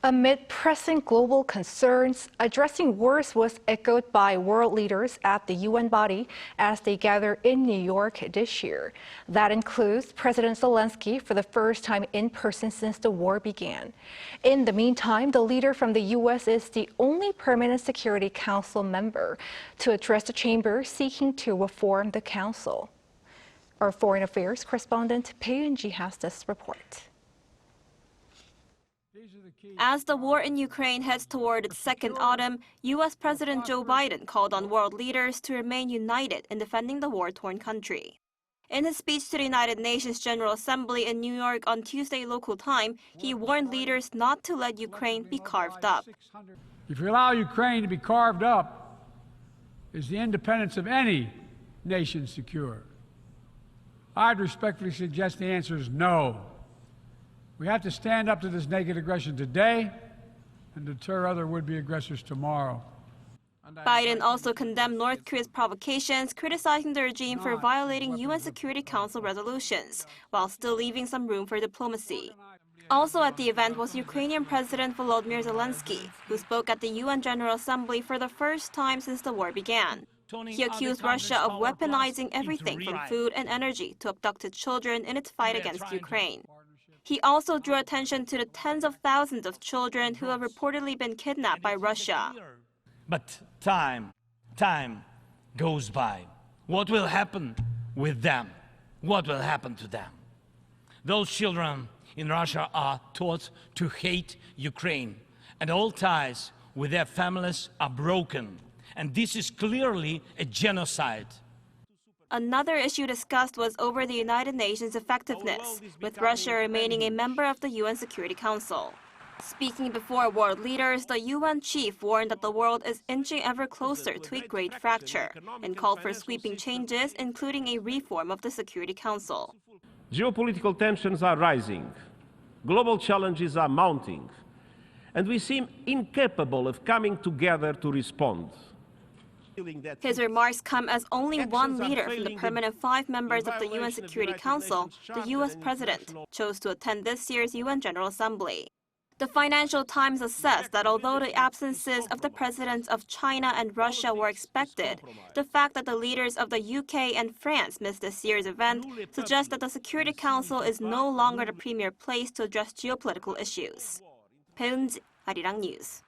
Amid pressing global concerns, addressing wars was echoed by world leaders at the UN body as they gather in New York this year. That includes President Zelenskyy for the first time in person since the war began. In the meantime, the leader from the U.S. is the only permanent Security Council member to address the chamber seeking to reform the council. Our foreign affairs correspondent Bae Eun-ji has this report. As the war in Ukraine heads toward its second autumn, U.S. President Joe Biden called on world leaders to remain united in defending the war-torn country. In his speech to the United Nations General Assembly in New York on Tuesday local time, he warned leaders not to let Ukraine be carved up. If you allow Ukraine to be carved up, is the independence of any nation secure? I'd respectfully suggest the answer is no. We have to stand up to this naked aggression today and deter other would-be aggressors tomorrow. Biden also condemned North Korea's provocations, criticizing the regime for violating UN Security Council resolutions, while still leaving some room for diplomacy. Also at the event was Ukrainian President Volodymyr Zelenskyy, who spoke at the UN General Assembly for the first time since the war began. He accused Russia of weaponizing everything from food and energy to abducted children in its fight against Ukraine. He also drew attention to the tens of thousands of children who have reportedly been kidnapped by Russia. But time goes by. What will happen with them? What will happen to them? Those children in Russia are taught to hate Ukraine, and all ties with their families are broken. And this is clearly a genocide. Another issue discussed was over the United Nations' effectiveness, with Russia remaining a member of the UN Security Council. Speaking before world leaders, the UN chief warned that the world is inching ever closer to a great fracture and called for sweeping changes, including a reform of the Security Council. Geopolitical tensions are rising, global challenges are mounting, and we seem incapable of coming together to respond. His remarks come as only one leader from the permanent 5 members of the UN Security Council, the U.S. President, chose to attend this year's UN General Assembly. The Financial Times assessed that although the absences of the presidents of China and Russia were expected, the fact that the leaders of the UK and France missed this year's event suggests that the Security Council is no longer the premier place to address geopolitical issues. Bae Eun-ji, Arirang News.